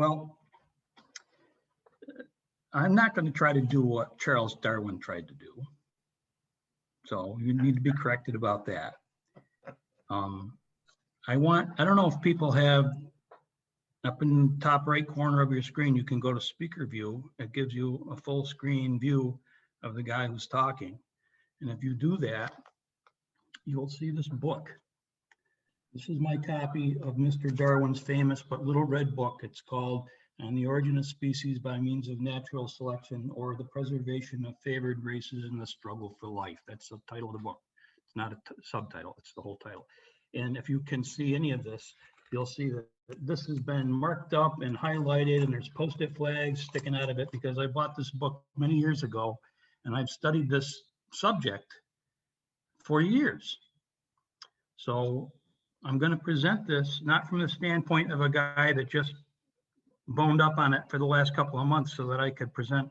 Well, I'm not going to try to do what Charles Darwin tried to do. So you need to be corrected about that. I don't know if people have, up in the top right corner of your screen, you can go to speaker view. It gives you a full screen view of the guy who's talking. And if you do that, you'll see this book. This is my copy of Mr. Darwin's famous but little red book. It's called On the Origin of Species by Means of Natural Selection, or the Preservation of Favored Races in the Struggle for Life. That's the title of the book. It's not a subtitle, it's the whole title. And if you can see any of this, you'll see that this has been marked up and highlighted, and there's Post-it flags sticking out of it, because I bought this book many years ago, and I've studied this subject for years. So I'm going to present this not from the standpoint of a guy that just boned up on it for the last couple of months so that I could present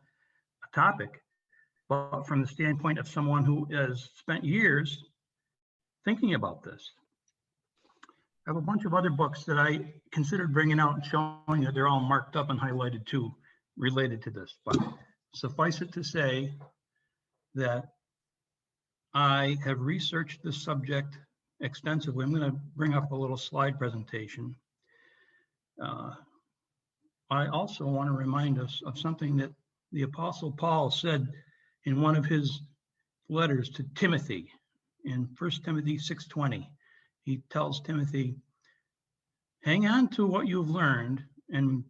a topic, but from the standpoint of someone who has spent years thinking about this. I have a bunch of other books that I considered bringing out and showing that they're all marked up and highlighted too, related to this. But suffice it to say that I have researched this subject extensively. I'm going to bring up a little slide presentation. I also want to remind us of something that the Apostle Paul said in one of his letters to Timothy in 1 Timothy 6:20. He tells Timothy, hang on to what you've learned and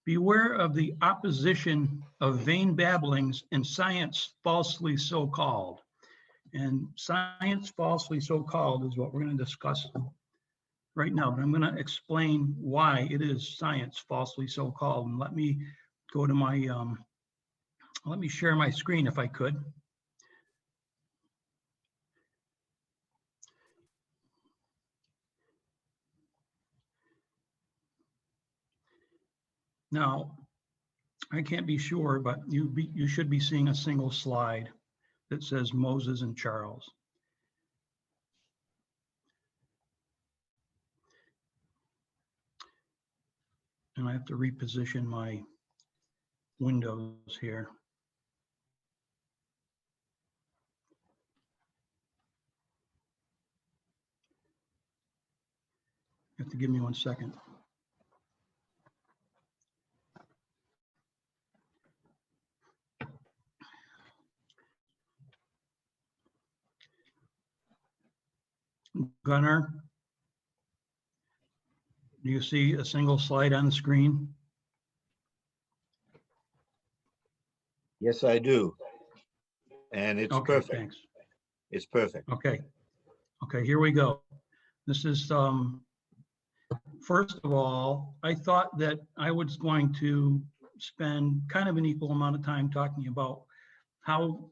beware of the opposition of vain babblings and science falsely so called. And science falsely so called is what we're going to discuss right now, but I'm going to explain why it is science falsely so called. And let me go to my, let me share my screen if I could. Now, I can't be sure, but you should be seeing a single slide that says Moses and Charles. And I have to reposition my windows here. You have to give me 1 second. Gunnar, do you see a single slide on the screen? Yes, I do. And it's Okay, perfect. thanks. It's perfect. Okay. Okay, here we go. This is, first of all, I thought that I was going to spend kind of an equal amount of time talking about how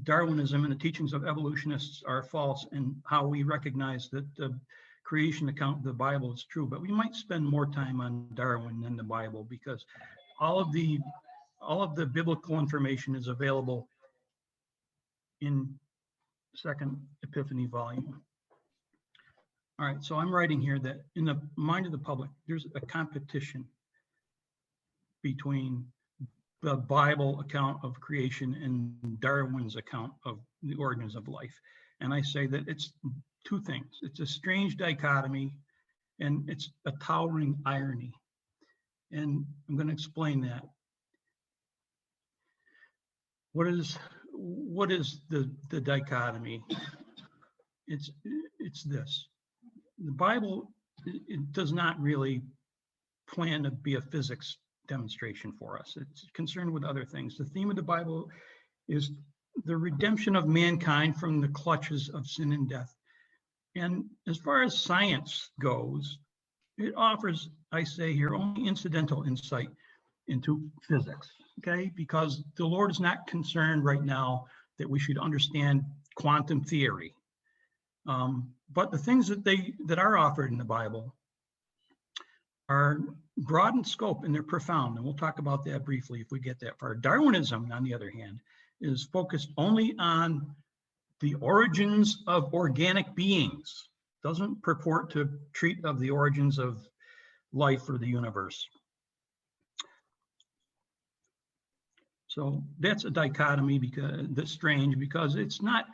Darwinism and the teachings of evolutionists are false and how we recognize that the creation account of the Bible is true. But we might spend more time on Darwin than the Bible, because all of the biblical information is available in Second Epiphany volume. All right, so I'm writing here that in the mind of the public, there's a competition between the Bible account of creation and Darwin's account of the origins of life. And I say that it's two things. It's a strange dichotomy and it's a towering irony. And I'm going to explain that. What is the dichotomy? It's this. The Bible, it does not really plan to be a physics demonstration for us. It's concerned with other things. The theme of the Bible is the redemption of mankind from the clutches of sin and death. And as far as science goes, it offers, I say here, only incidental insight into physics, okay? Because the Lord is not concerned right now that we should understand quantum theory. But the things that are offered in the Bible are broad in scope and they're profound, and we'll talk about that briefly if we get that far. Darwinism, on the other hand, is focused only on the origins of organic beings. Doesn't purport to treat of the origins of life or the universe. So that's a dichotomy because that's strange because it's not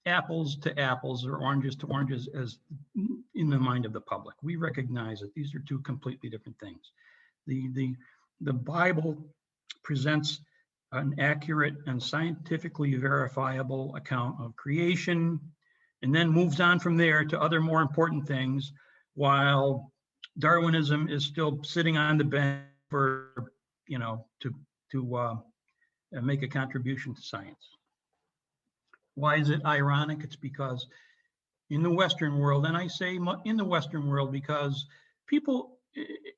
apples to apples or oranges to oranges as in the mind of the public. We recognize that these are two completely different things. The Bible presents an accurate and scientifically verifiable account of creation, and then moves on from there to other more important things, while Darwinism is still sitting on the bench for, to make a contribution to science. Why is it ironic? It's because in the Western world, and I say in the Western world because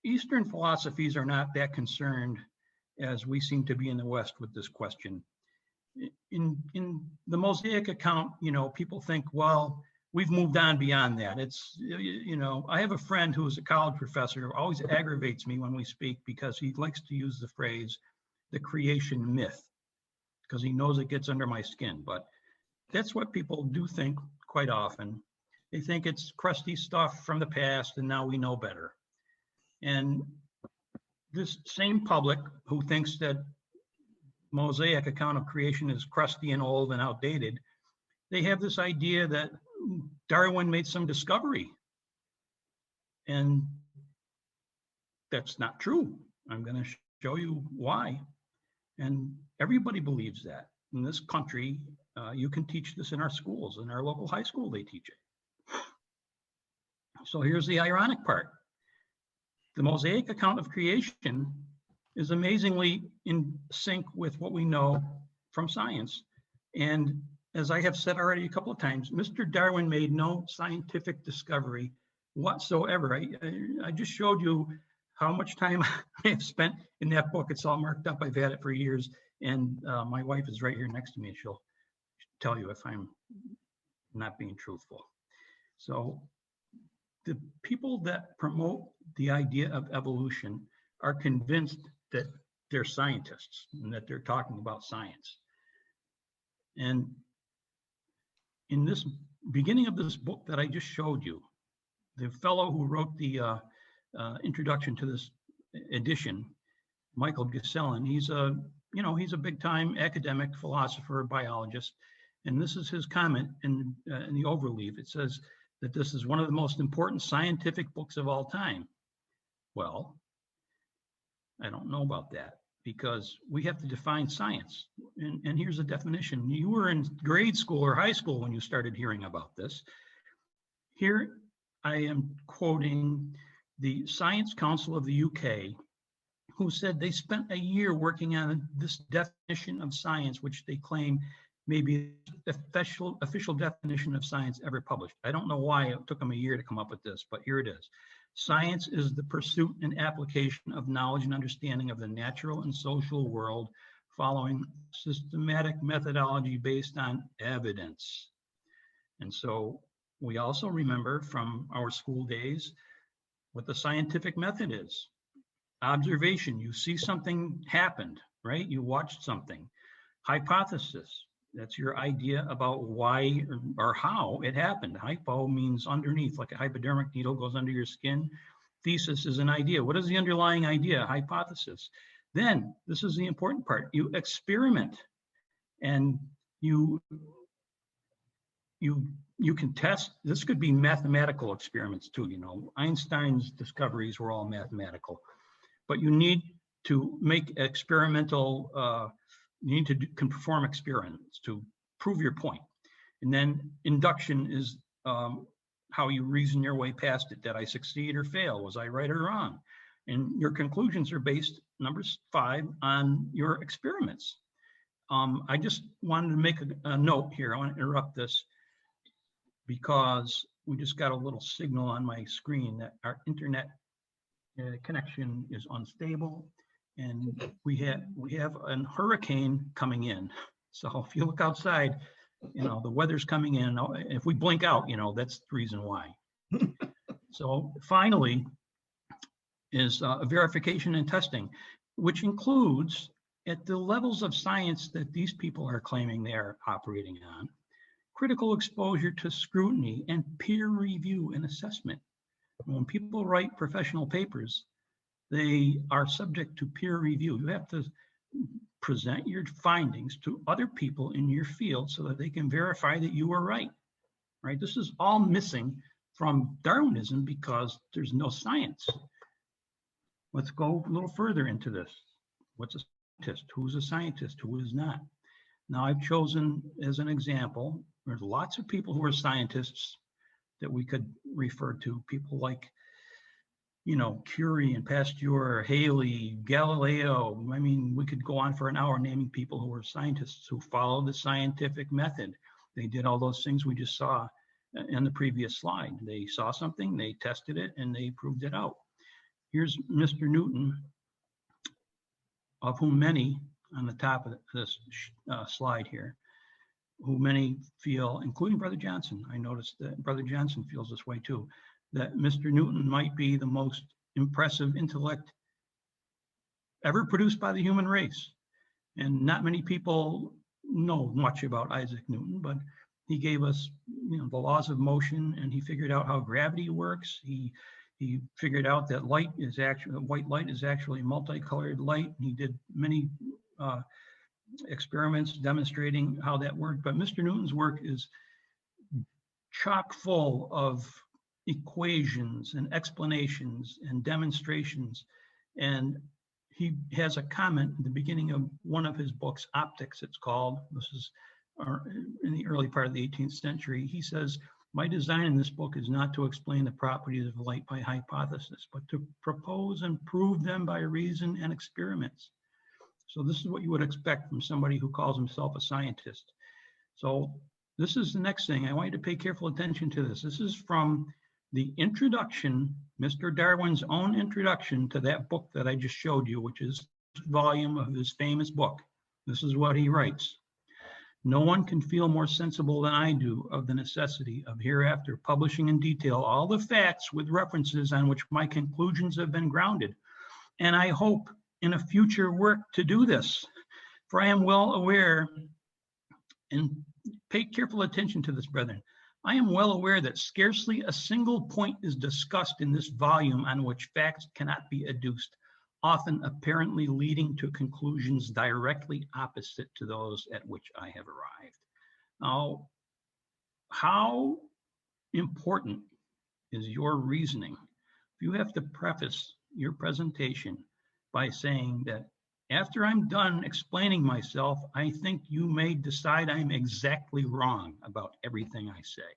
Eastern philosophies are not that concerned as we seem to be in the West with this question. In the Mosaic account, people think, well, we've moved on beyond that. It's, I have a friend who is a college professor who always aggravates me when we speak because he likes to use the phrase, the creation myth, because he knows it gets under my skin. But that's what people do think quite often. They think it's crusty stuff from the past and now we know better. And this same public who thinks that Mosaic account of creation is crusty and old and outdated, they have this idea that Darwin made some discovery. And that's not true. I'm going to show you why. And everybody believes that. In this country, you can teach this in our schools. In our local high school, they teach it. So here's the ironic part. The Mosaic account of creation is amazingly in sync with what we know from science. And as I have said already a couple of times, Mr. Darwin made no scientific discovery whatsoever. I just showed you how much time I have spent in that book. It's all marked up. I've had it for years. And my wife is right here next to me. She'll tell you if I'm not being truthful. So the people that promote the idea of evolution are convinced that they're scientists and that they're talking about science. And in this beginning of this book that I just showed you, the fellow who wrote the introduction to this edition, Michael Gessellen, he's a big time academic, philosopher, biologist. And this is his comment in the overleaf. It says that this is one of the most important scientific books of all time. Well, I don't know about that because we have to define science. And here's a definition. You were in grade school or high school when you started hearing about this. Here I am quoting the Science Council of the UK, who said they spent a year working on this definition of science, which they claim may be the official definition of science ever published. I don't know why it took them a year to come up with this, but here it is. Science is the pursuit and application of knowledge and understanding of the natural and social world following systematic methodology based on evidence. And so we also remember from our school days what the scientific method is. Observation, you see something happened, right? You watched something. Hypothesis, that's your idea about why or how it happened. Hypo means underneath, like a hypodermic needle goes under your skin. Thesis is an idea. What is the underlying idea? Hypothesis. Then, this is the important part, you experiment and you can test. This could be mathematical experiments too, Einstein's discoveries were all mathematical. But you need to make experimental, you need to can perform experiments to prove your point. And then induction is how you reason your way past it. Did I succeed or fail? Was I right or wrong? And your conclusions are based, number 5, on your experiments. I just wanted to make a note here. I want to interrupt this because we just got a little signal on my screen that our internet connection is unstable, and we have a hurricane coming in. So if you look outside, the weather's coming in. If we blink out, that's the reason why. So finally is verification and testing, which includes at the levels of science that these people are claiming they are operating on, critical exposure to scrutiny and peer review and assessment. When people write professional papers, they are subject to peer review. You have to present your findings to other people in your field so that they can verify that you were right. Right? This is all missing from Darwinism because there's no science. Let's go a little further into this. What's a scientist? Who's a scientist? Who is not? Now, I've chosen as an example, there's lots of people who are scientists that we could refer to, people like, you know, Curie and Pasteur, Haley, Galileo. I mean, we could go on for an hour naming people who were scientists who followed the scientific method. They did all those things we just saw in the previous slide. They saw something, they tested it, and they proved it out. Here's Mr. Newton, of whom many, on the top of this slide here, who many feel, including Brother Johnson, I noticed that Brother Johnson feels this way too, that Mr. Newton might be the most impressive intellect ever produced by the human race. And not many people know much about Isaac Newton, but he gave us, you know, the laws of motion, and he figured out how gravity works. He figured out that light is actually, white light is actually multicolored light. He did many experiments demonstrating how that worked. But Mr. Newton's work is chock full of equations and explanations and demonstrations. And he has a comment at the beginning of one of his books, Optics, it's called. This is in the early part of the 18th century. He says, "My design in this book is not to explain the properties of light by hypothesis, but to propose and prove them by reason and experiments." So this is what you would expect from somebody who calls himself a scientist. So this is the next thing. I want you to pay careful attention to this. This is from the introduction, Mr. Darwin's own introduction to that book that I just showed you, which is the volume of his famous book. This is what he writes. "No one can feel more sensible than I do of the necessity of hereafter publishing in detail all the facts with references on which my conclusions have been grounded. And I hope in a future work to do this, for I am well aware," and pay careful attention to this, brethren, "I am well aware that scarcely a single point is discussed in this volume on which facts cannot be adduced, often apparently leading to conclusions directly opposite to those at which I have arrived." Now, how important is your reasoning? If you have to preface your presentation by saying that after I'm done explaining myself, I think you may decide I'm exactly wrong about everything I say.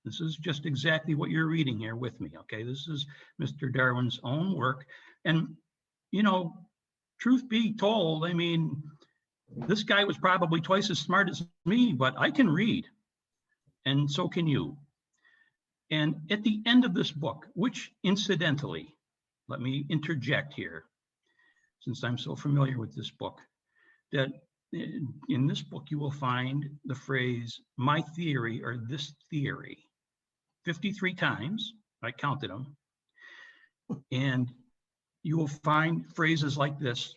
This is just exactly what you're reading here with me, okay? This is Mr. Darwin's own work. And, you know, truth be told, I mean, this guy was probably twice as smart as me, but I can read, and so can you. And at the end of this book, which incidentally, let me interject here, since I'm so familiar with this book, that in this book you will find the phrase "my theory" or "this theory" 53 times. I counted them. And you will find phrases like this: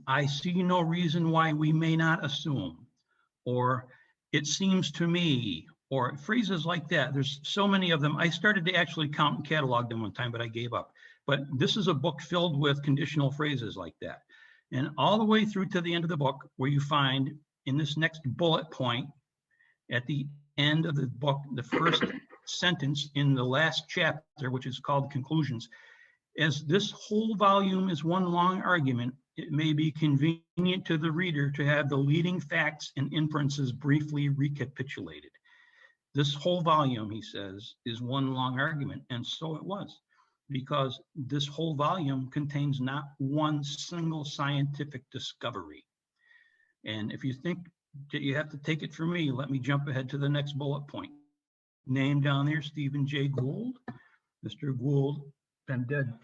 "I see no reason why we may not assume," or "it seems to me," or phrases like that. There's so many of them. I started to actually count and catalog them one time, but I gave up. But this is a book filled with conditional phrases like that. And all the way through to the end of the book, where you find in this next bullet point at the end of the book, the first sentence in the last chapter, which is called Conclusions, "As this whole volume is one long argument, it may be convenient to the reader to have the leading facts and inferences briefly recapitulated." This whole volume, he says, is one long argument, and so it was, because this whole volume contains not one single scientific discovery. And if you think that you have to take it from me, let me jump ahead to the next bullet point. Name down there, Stephen Jay Gould. Mr. Gould, been dead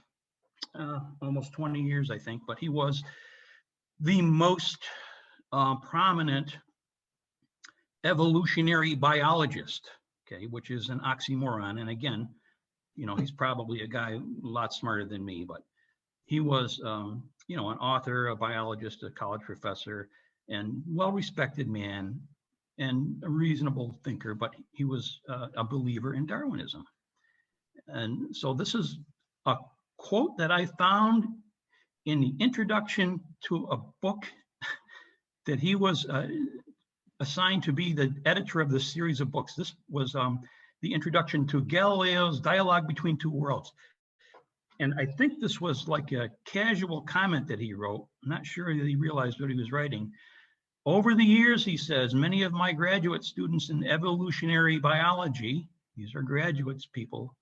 almost 20 years, I think, but he was the most prominent evolutionary biologist, okay, which is an oxymoron. And again, you know, he's probably a guy a lot smarter than me, but he was, you know, an author, a biologist, a college professor, and well-respected man and a reasonable thinker, but he was a believer in Darwinism. And so this is a quote that I found in the introduction to a book that he was assigned to be the editor of this series of books. This was the introduction to Galileo's Dialogue Between Two Worlds. And I think this was like a casual comment that he wrote. I'm not sure that he realized what he was writing. Over the years, he says, many of my graduate students in evolutionary biology, these are graduates, people,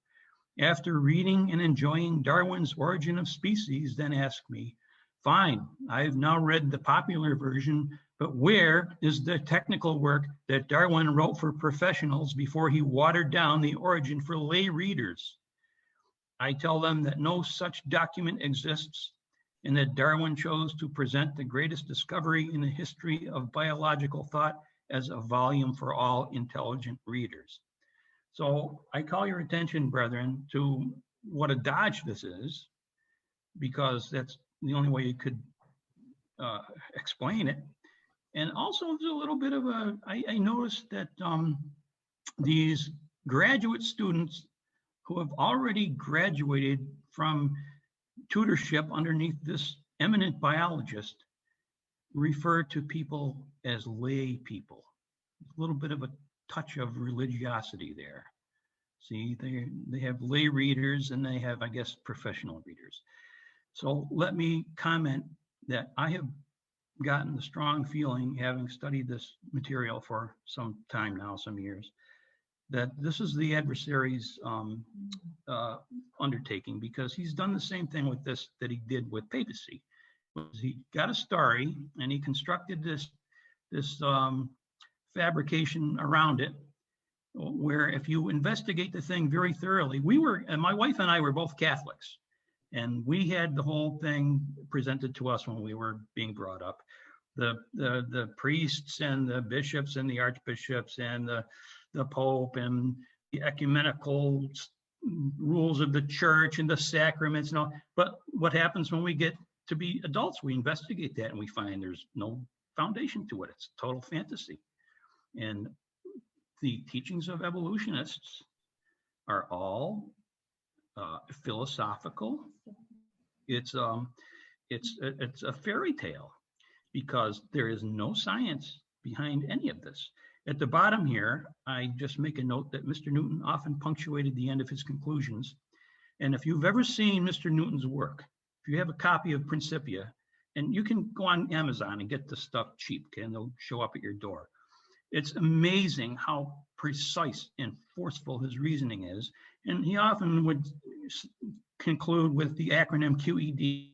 after reading and enjoying Darwin's Origin of Species, then ask me, fine, I've now read the popular version, but where is the technical work that Darwin wrote for professionals before he watered down the Origin for lay readers? I tell them that no such document exists and that Darwin chose to present the greatest discovery in the history of biological thought as a volume for all intelligent readers. So I call your attention, brethren, to what a dodge this is, because that's the only way you could explain it. And also there's a little bit of I noticed that these graduate students who have already graduated from tutorship underneath this eminent biologist refer to people as lay people. A little bit of a touch of religiosity there. See, they have lay readers and they have, I guess, professional readers. So let me comment that I have gotten the strong feeling, having studied this material for some time now, some years, that this is the adversary's undertaking, because he's done the same thing with this that he did with papacy. He got a story and he constructed this fabrication around it, where if you investigate the thing very thoroughly, my wife and I were both Catholics, and we had the whole thing presented to us when we were being brought up. The priests and the bishops and the archbishops and the Pope and the ecumenical rules of the church and the sacraments and all. But what happens when we get to be adults? We investigate that and we find there's no foundation to it. It's total fantasy. And the teachings of evolutionists are all philosophical. It's a fairy tale, because there is no science behind any of this. At the bottom here, I just make a note that Mr. Newton often punctuated the end of his conclusions. And if you've ever seen Mr. Newton's work, if you have a copy of Principia, and you can go on Amazon and get the stuff cheap, okay, and they'll show up at your door. It's amazing how precise and forceful his reasoning is. And he often would conclude with the acronym QED,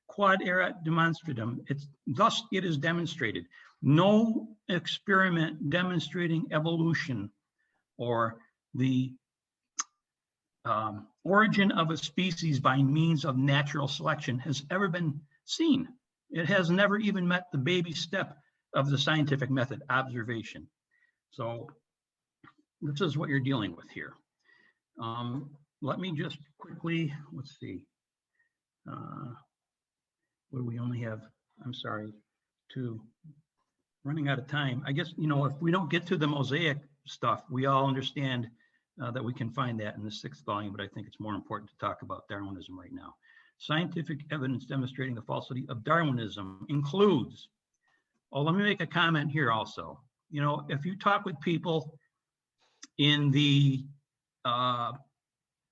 Quod erat demonstratum. Thus it is demonstrated. No experiment demonstrating evolution or the origin of a species by means of natural selection has ever been seen. It has never even met the baby step of the scientific method, observation. So this is what you're dealing with here. Let me just quickly, let's see. What do we only have? I'm sorry, running out of time. I guess, if we don't get to the Mosaic stuff, we all understand that we can find that in the 6th volume, but I think it's more important to talk about Darwinism right now. Scientific evidence demonstrating the falsity of Darwinism includes, let me make a comment here also. If you talk with people in the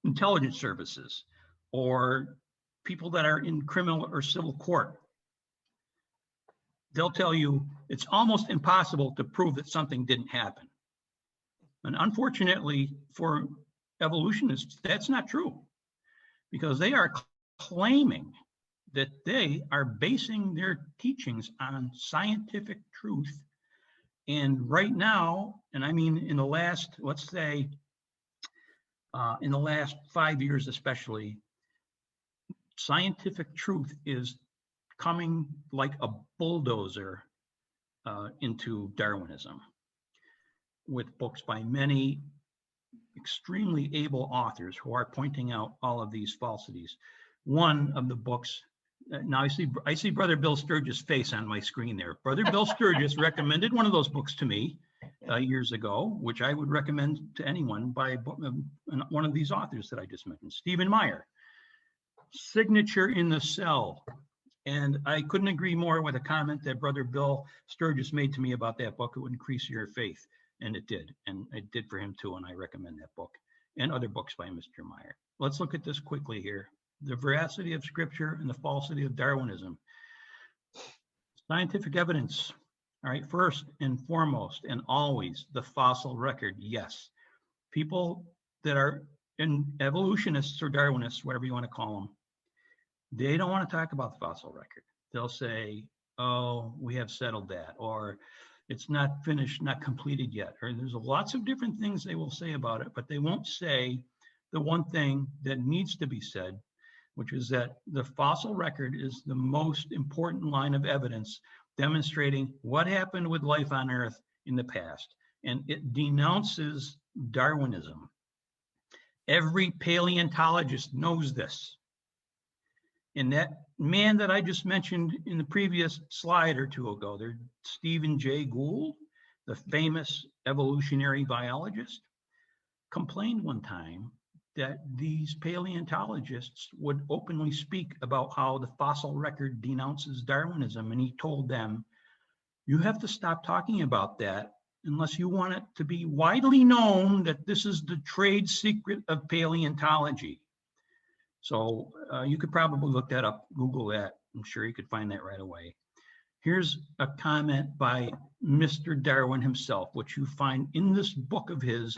intelligence services or people that are in criminal or civil court, they'll tell you it's almost impossible to prove that something didn't happen. And unfortunately for evolutionists, that's not true, because they are claiming that they are basing their teachings on scientific truth. And right now, and I mean in the last, let's say, in the last 5 years especially, scientific truth is coming like a bulldozer into Darwinism, with books by many extremely able authors who are pointing out all of these falsities. One of the books, now I see Brother Bill Sturgis' face on my screen there. Brother Bill Sturgis recommended one of those books to me years ago, which I would recommend to anyone, by one of these authors that I just mentioned, Stephen Meyer. Signature in the Cell, And I couldn't agree more with a comment that Brother Bill Sturgis made to me about that book. It would increase your faith, and it did. And it did for him too, and I recommend that book and other books by Mr. Meyer. Let's look at this quickly here. The veracity of Scripture and the falsity of Darwinism. Scientific evidence. All right, first and foremost and always the fossil record. Yes, people that are evolutionists or Darwinists, whatever you want to call them, they don't want to talk about the fossil record. They'll say, oh, we have settled that, or it's not finished, not completed yet, or there's lots of different things they will say about it, but they won't say the one thing that needs to be said, which is that the fossil record is the most important line of evidence demonstrating what happened with life on Earth in the past. And it denounces Darwinism. Every paleontologist knows this. And that man that I just mentioned in the previous slide or two ago, there, Stephen Jay Gould, the famous evolutionary biologist, complained one time that these paleontologists would openly speak about how the fossil record denounces Darwinism. And he told them, you have to stop talking about that unless you want it to be widely known that this is the trade secret of paleontology. So you could probably look that up, Google that. I'm sure you could find that right away. Here's a comment by Mr. Darwin himself, which you find in this book of his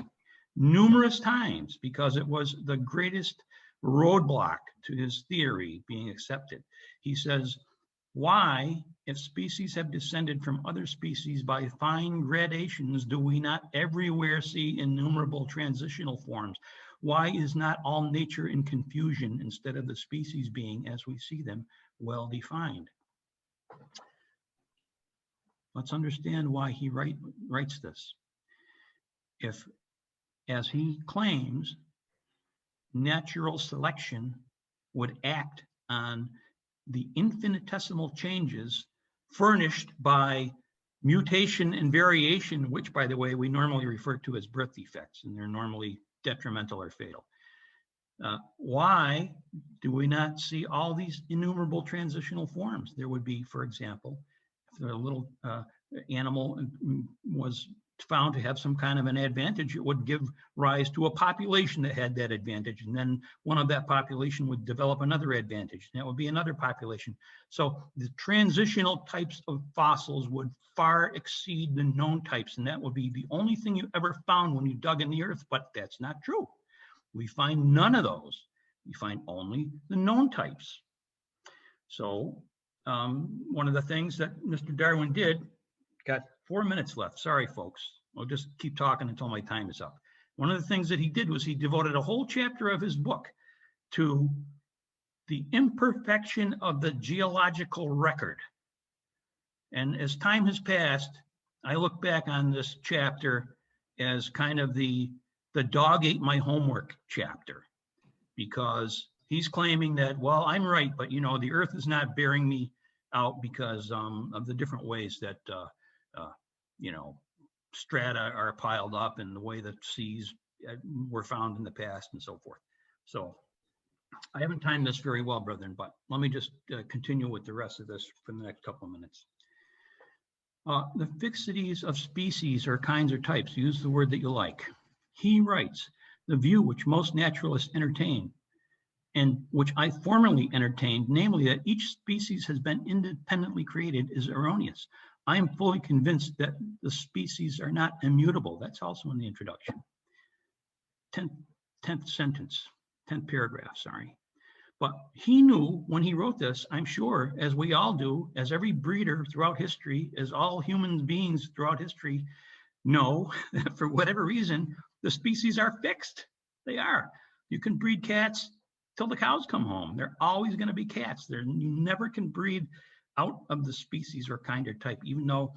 numerous times because it was the greatest roadblock to his theory being accepted. He says, why, if species have descended from other species by fine gradations, do we not everywhere see innumerable transitional forms? Why is not all nature in confusion instead of the species being, as we see them, well defined? Let's understand why he writes this. If, as he claims, natural selection would act on the infinitesimal changes furnished by mutation and variation, which, by the way, we normally refer to as birth defects, and they're normally detrimental or fatal. Why do we not see all these innumerable transitional forms? There would be, for example, if a little animal was found to have some kind of an advantage, it would give rise to a population that had that advantage. And then one of that population would develop another advantage. And that would be another population. So the transitional types of fossils would far exceed the known types. And that would be the only thing you ever found when you dug in the earth, but that's not true. We find none of those. We find only the known types. So one of the things that Mr. Darwin did, got 4 minutes left. Sorry, folks. I'll just keep talking until my time is up. One of the things that he did was he devoted a whole chapter of his book to the imperfection of the geological record. And as time has passed, I look back on this chapter as kind of the dog ate my homework chapter, because he's claiming that, well, I'm right, but you know, the earth is not bearing me out because of the different ways that you know, strata are piled up and the way that seas were found in the past and so forth. So I haven't timed this very well, brethren, but let me just continue with the rest of this for the next couple of minutes. The fixities of species or kinds or types, use the word that you like. He writes, the view which most naturalists entertain, and which I formerly entertained, namely that each species has been independently created, is erroneous. I am fully convinced that the species are not immutable. That's also in the introduction. 10th sentence, 10th paragraph, sorry. But he knew when he wrote this, I'm sure, as we all do, as every breeder throughout history, as all human beings throughout history know, that for whatever reason, the species are fixed. They are. You can breed cats till the cows come home. They're always going to be cats. You never can breed out of the species or kind or type, even though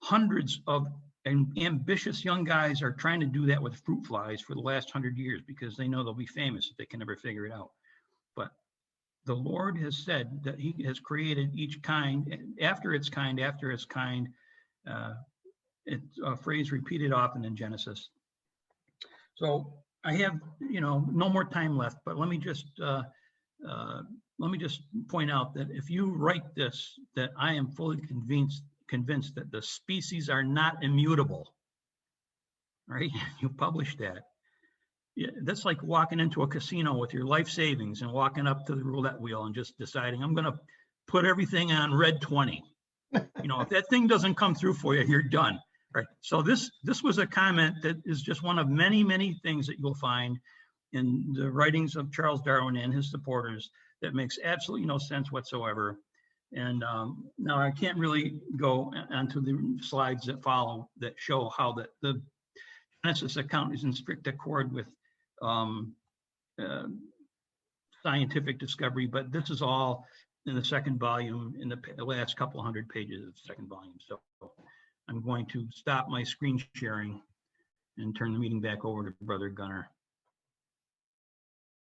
hundreds of ambitious young guys are trying to do that with fruit flies for the last 100 years because they know they'll be famous if they can never figure it out. But the Lord has said that he has created each kind after its kind, after its kind. It's a phrase repeated often in Genesis. So I have, you know, no more time left, but let me just let me just point out that if you write this, that I am fully convinced that the species are not immutable, right? You publish that. Yeah, that's like walking into a casino with your life savings and walking up to the roulette wheel and just deciding, I'm going to put everything on red 20. You know, if that thing doesn't come through for you, you're done. Right. So this was a comment that is just one of many, many things that you'll find in the writings of Charles Darwin and his supporters that makes absolutely no sense whatsoever. And now I can't really go onto the slides that follow that show how the Genesis account is in strict accord with scientific discovery, but this is all in the second volume, in the last couple hundred pages of the second volume. So I'm going to stop my screen sharing and turn the meeting back over to Brother Gunnar.